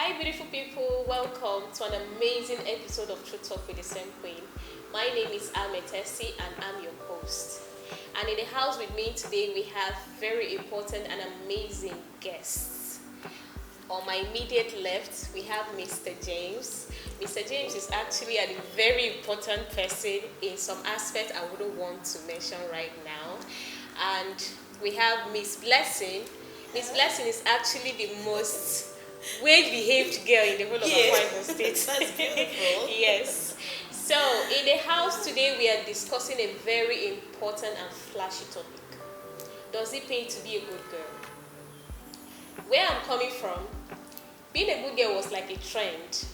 Hi beautiful people, welcome to an amazing episode of True Talk with the Same Queen. My name is Ametesi and I'm your host. And in the house with me today we have very important and amazing guests. On my immediate left we have Mr. James. Mr. James is actually a very important person in some aspect I wouldn't want to mention right now. And we have Miss Blessing. Miss Blessing is actually the most well-behaved girl in the whole of Akwa State. That's beautiful. Yes. So, in the house today, we are discussing a very important and flashy topic. Does it pay to be a good girl? Where I'm coming from, being a good girl was like a trend.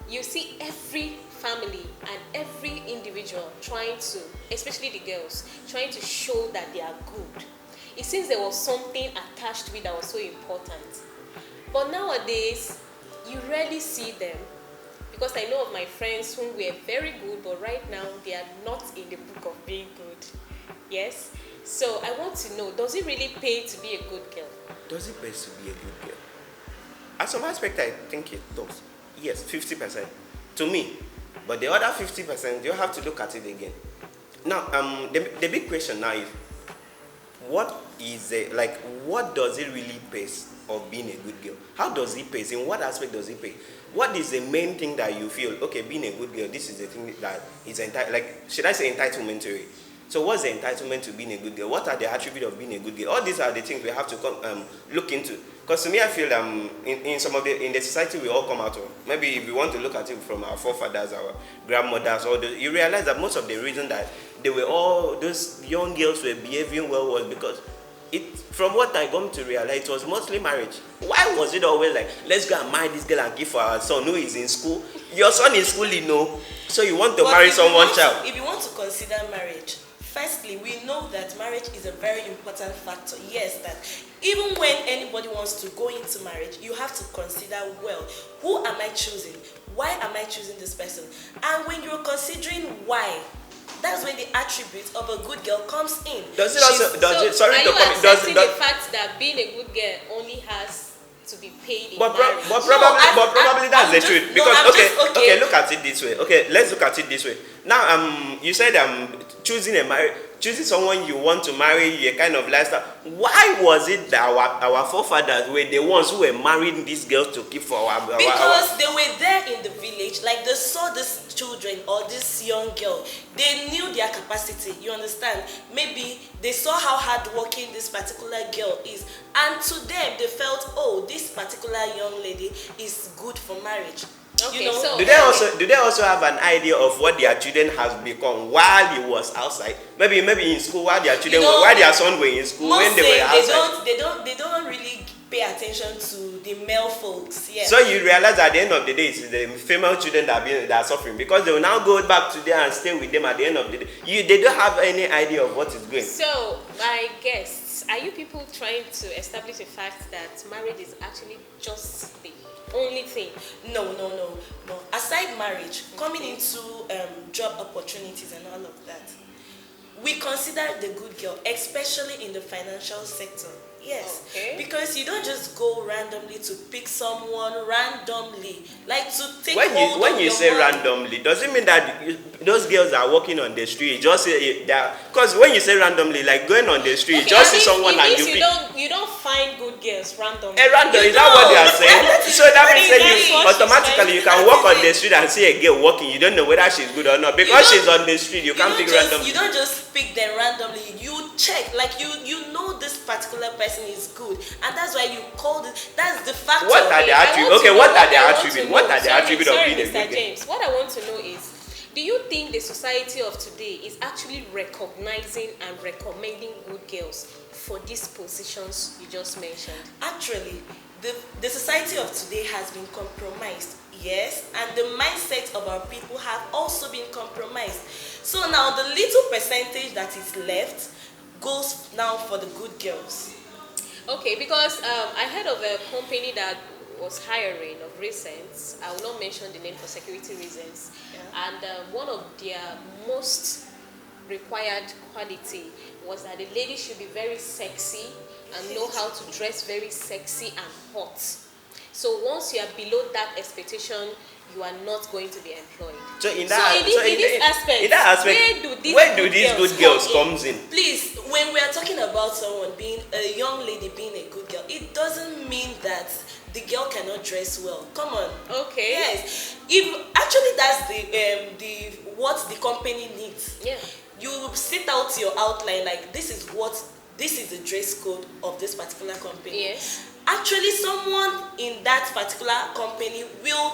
You see every family and every individual trying to, especially the girls, trying to show that they are good. It seems there was something attached to it that was so important. But nowadays, you rarely see them, because I know of my friends who were very good, but right now they are not in the book of being good. Yes? So I want to know, does it really pay to be a good girl? Does it pay to be a good girl? At some aspect, I think it does. Yes, 50% to me. But the other 50%, you have to look at it again. Now, the big question now is, what does it really pay of being a good girl? How does it pay? In what aspect does it pay? What is the main thing that you feel, okay, being a good girl, this is the thing that is should I say entitlement to it? So what's the entitlement to being a good girl? What are the attributes of being a good girl? All these are the things we have to look into. Because to me, I feel in the society we all come out of, maybe if we want to look at it from our forefathers, our grandmothers, you realize that most of the reason that those young girls were behaving well was because from what I come to realize, it was mostly marriage. Why was it always like, let's go and marry this girl and give for our son who is in school? Your son is school, so you want to marry someone's child. If you want to consider marriage, firstly, we know that marriage is a very important factor. Yes, that even when anybody wants to go into marriage, you have to consider, well, who am I choosing? Why am I choosing this person? And when you're considering why, that's when the attribute of a good girl comes in. Are you accepting the fact that being a good girl only has to be paid in marriage? Probably that's the truth. Because okay, look at it this way. Okay, let's look at it this way. Now, you said choosing someone you want to marry, a kind of lifestyle. Why was it that our forefathers were the ones who were marrying these girls to keep for because they were there in the village, like they saw this children or this young girl, they knew their capacity, you understand? Maybe they saw how hardworking this particular girl is, and to them they felt, oh, this particular young lady is good for marriage. Okay, so do they also have an idea of what their children has become while he was outside? Maybe in school, while their children while their son were in school, when they were outside. They don't really pay attention to the male folks. Yeah. So you realize at the end of the day, it's the female children that are suffering, because they will now go back to them and stay with them at the end of the day. They don't have any idea of what is going. So my guests, are you people trying to establish the fact that marriage is actually just the only thing? No. Aside marriage, coming into job opportunities and all of that, we consider the good girl, especially in the financial sector. Yes, okay. Because you don't just go randomly to pick someone randomly, like to take when you say money. Randomly, does it mean that those girls are walking on the street? Just because when you say randomly, like going on the street, okay, just see someone and you pick. You don't find good girls randomly. Random, is that what they are saying? So that means that automatically you can walk on the street and see a girl walking. You don't know whether she's good or not, because she's on the street. You can't pick randomly. You don't just pick them randomly. You check, like you know this particular person is good, and that's why you call it. That's the factor. What are the attributes? Okay, what are the attributes? What are the attributes of being a good girl? Mr. James, what I want to know is, do you think the society of today is actually recognizing and recommending good girls for these positions you just mentioned? Actually, the society of today has been compromised. Yes, and the mindset of our people have also been compromised. So now the little percentage that is left goes now for the good girls. Okay, because I heard of a company that was hiring of recent. I will not mention the name for security reasons. Yeah. And one of their most required quality was that the lady should be very sexy and know how to dress very sexy and hot. So once you are below that expectation, you are not going to be employed. So in this aspect, where do these good girls comes in? Please, when we are talking about someone being a young lady being a good girl, it doesn't mean that the girl cannot dress well. Come on. Okay. Yes. If actually that's the what the company needs. Yeah. You sit out your outline like this is the dress code of this particular company. Yes. Actually, someone in that particular company will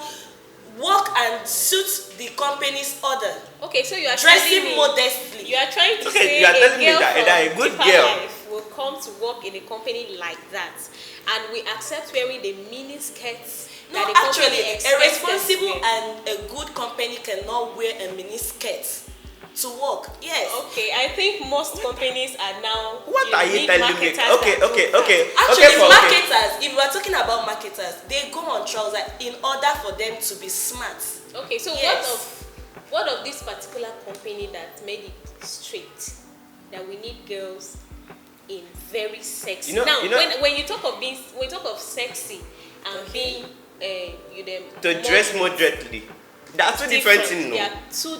work and suit the company's order. Okay, so you are dressing modestly. You are trying to Okay, say you are telling a me girl that a from good deeper girl life will come to work in a company like that, and we accept wearing the mini skirts. No, that the actually, company a expects them to responsible wear. and a good company cannot wear a mini skirt to work. Yes. Okay, I think most companies are now. What are you need telling me? marketers that Okay. do that. Actually, marketers, if we are talking about marketers, they go on trousers in order for them to be smart. Okay, so Yes. what of this particular company that made it straight that we need girls in very sexy? When you talk of sexy and being to dress moderately. There are two different things.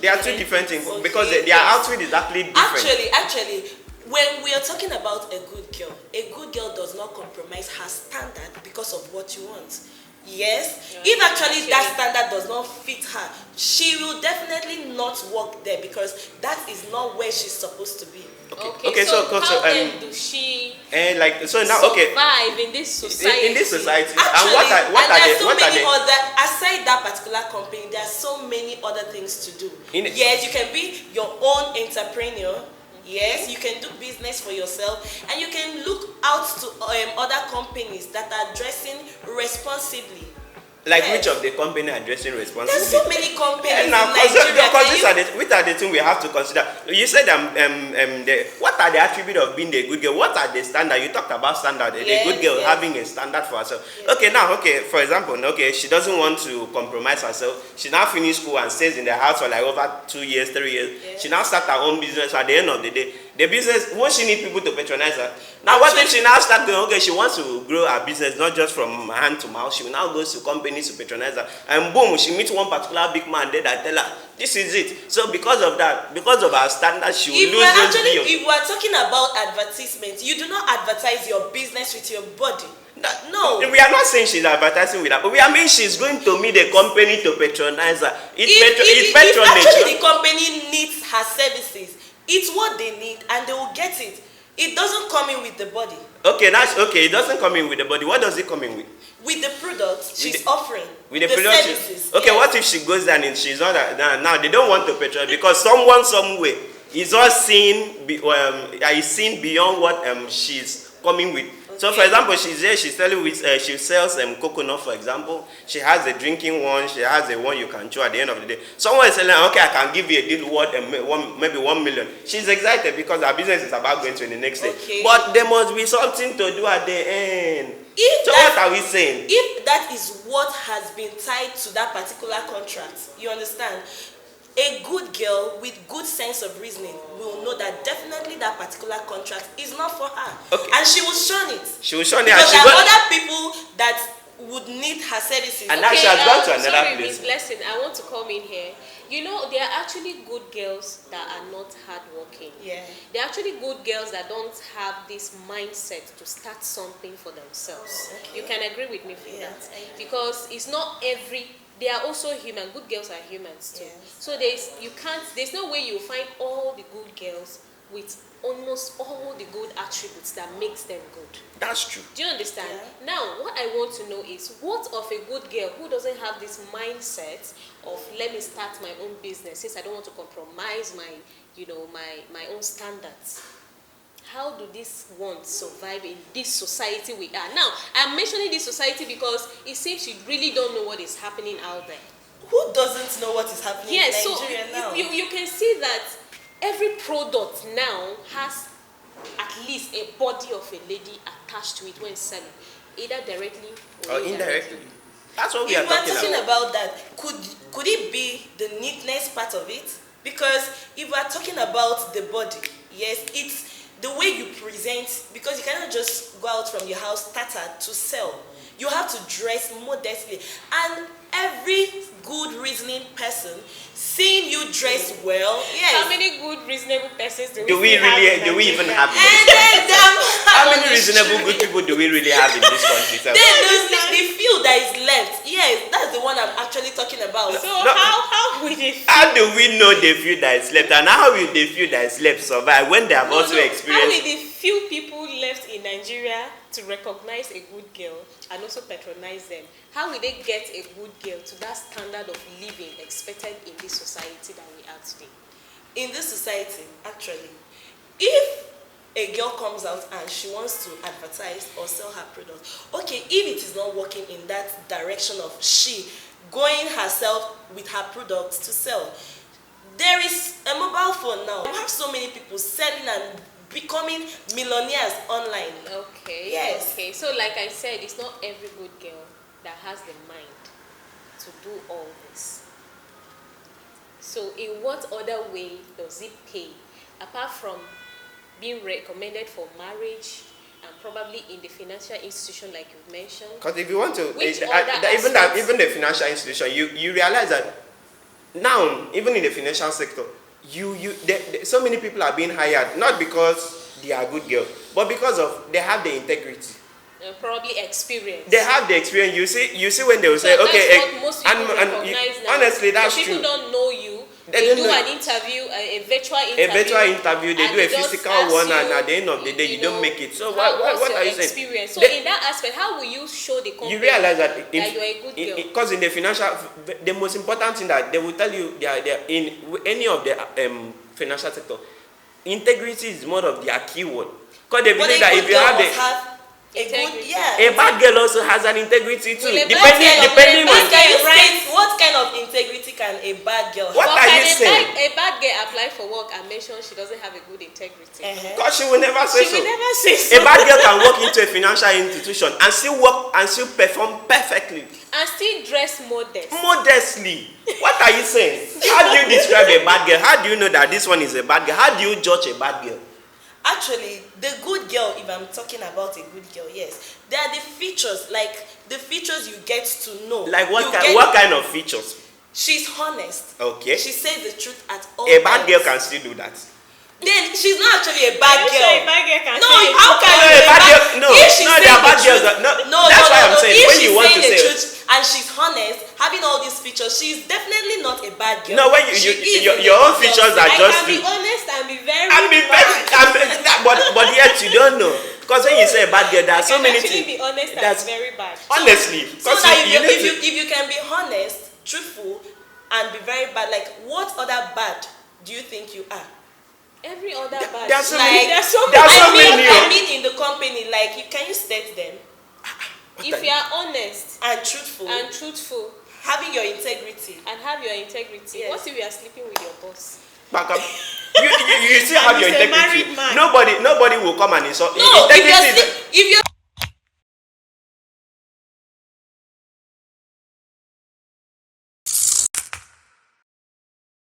They are two different things because their outfit is actually different. Actually, when we are talking about a good girl does not compromise her standard because of what you want. Yes, if actually that standard does not fit her, she will definitely not work there because that is not where she's supposed to be. Okay, so how then do she survive in this society? In this society, actually, and what are they? Aside that particular company, there are so many other things to do. Yes, you can be your own entrepreneur. Yes, you can do business for yourself, and you can look out to other companies that are dressing responsibly. Like which of the company are dressing responsibly? There's so many companies in Nigeria. Which are the things we have to consider? You said what are the attributes of being a good girl? What are the standards? You talked about standard. A good girl having a standard for herself. Yes. For example, she doesn't want to compromise herself. She now finished school and stays in the house for like over 2 years, 3 years. Yes. She now starts her own business. So at the end of the day, the business, won't she need people to patronize her? Now, what if she now starts going, she wants to grow her business, not just from hand to mouth. She will now go to companies to patronize her. And boom, she meets one particular big man there that tell her, this is it. So because of that, because of her standards, she will lose those deals. If we are talking about advertisements, you do not advertise your business with your body. No. We are not saying she's advertising with her, but we are mean she's going to meet the company to patronize her. It's patronage. If actually the company needs her services, it's what they need and they will get it. It doesn't come in with the body. Okay, that's okay. It doesn't come in with the body. What does it come in with? With the product she's offering. With the product services. Okay, yes. What if she goes there and she's not now they don't want to patronize because someone somewhere is not seen beyond what she's coming with. So, for example, she's there, she's telling she sells coconut, for example. She has a drinking one, she has a one you can chew at the end of the day. Someone is telling her, okay, I can give you a deal worth maybe 1 million. She's excited because her business is about going to the next stage. But there must be something to do at the end. What are we saying? If that is what has been tied to that particular contract, you understand? A good girl with good sense of reasoning will know that definitely that particular contract is not for her. Okay. And she will shun it. She will shun it. Because there are other people that would need her services. And now she has gone to another Miss place. Blessing, I want to come in here. You know, there are actually good girls that are not hardworking. Yeah. There are actually good girls that don't have this mindset to start something for themselves. Okay. You can agree with me for that. Because it's not they are also human. Good girls are humans too. Yes. So there's no way you find all the good girls with almost all the good attributes that makes them good. That's true. Do you understand? Yeah. Now, what I want to know is what of a good girl who doesn't have this mindset of let me start my own business since I don't want to compromise my own standards. How do these ones survive in this society we are? Now, I'm mentioning this society because it seems you really don't know what is happening out there. Who doesn't know what is happening in Nigeria now? You can see that every product now has at least a body of a lady attached to it when selling, either directly or indirectly. That's what we are talking about. That could it be the neatness part of it? Because if we are talking about the body, yes, it's the way you present, because you cannot just go out from your house tattered to sell. You have to dress modestly. And every good reasoning person seeing you dress well, yes. How many good reasonable persons do we even have? And then how many reasonable good people do we really have in this country? Then there's the few that is left. Yes, that's the one I'm actually talking about. So how will they feel? How do we know the few that is left, and how will the few that is left survive when they have also experienced? How will the few people left in Nigeria to recognize a good girl and also patronize them? How will they get a good girl to that standard of living expected in this society that we are today? In this society, actually, if a girl comes out and she wants to advertise or sell her products, okay, if it is not working in that direction of she going herself with her products to sell, there is a mobile phone now. We have so many people selling and becoming millionaires online. Okay. Yes. Okay. So like I said, it's not every good girl that has the mind to do all this. So in what other way does it pay, apart from being recommended for marriage and probably in the financial institution like you've mentioned? Because if you want to, Which even the financial institution, you realize that now, even in the financial sector, so many people are being hired not because they are good girls, but because of they have the integrity. Probably experience. They have the experience. You see when they will say, so okay, that's what most people recognize now. Honestly, that's so people true. don't know you. They do know. an interview, a virtual interview. A virtual interview, they do a physical one, and at the end of the day, you don't make it. So what are you saying? Experience? So in that aspect, how will you show the company you realize that you're a good girl? Because in the financial, the most important thing that they will tell you, they are in any of the financial sector, integrity is one of their key word. Because they believe that if you have a bad girl also has an integrity too. Depending on what kind of integrity can a bad girl have? What are you saying? A bad girl apply for work and mention she doesn't have a good integrity. Because she will never say so. She will never say so. A bad girl can walk into a financial institution and still work and still perform perfectly. And still dress Modestly. What are you saying? How do you describe a bad girl? How do you know that this one is a bad girl? How do you judge a bad girl? Actually, the good girl, if I'm talking about a good girl, yes, there are the features, like the features you get to know. Like what kind of features? She's honest. Okay. She says the truth at all A bad times. girl can still do that. Then she's not actually a bad girl. Sure a bad girl can No, say how can you? A bad girl? No, if she's there are bad girls. That's why I'm saying if when she's you want saying to the say truth and she's honest, having all these features, she's definitely not a bad girl. no, when your own features are I just can be honest and be very but yet you don't know. Because when you say a bad girl, there are so many things. be honest and That's very bad. Honestly, So because that you if you can be honest, truthful, and be very bad, like what other bad do you think you are? Every other bad. There are so Like, many. I mean in the company, like can you state them? If you are honest And truthful, having your integrity. and have your integrity, Yes. what if you are sleeping with your boss? Back up. You still have And your he's a integrity. married man. Nobody will come and insult. No, Integrity is if you're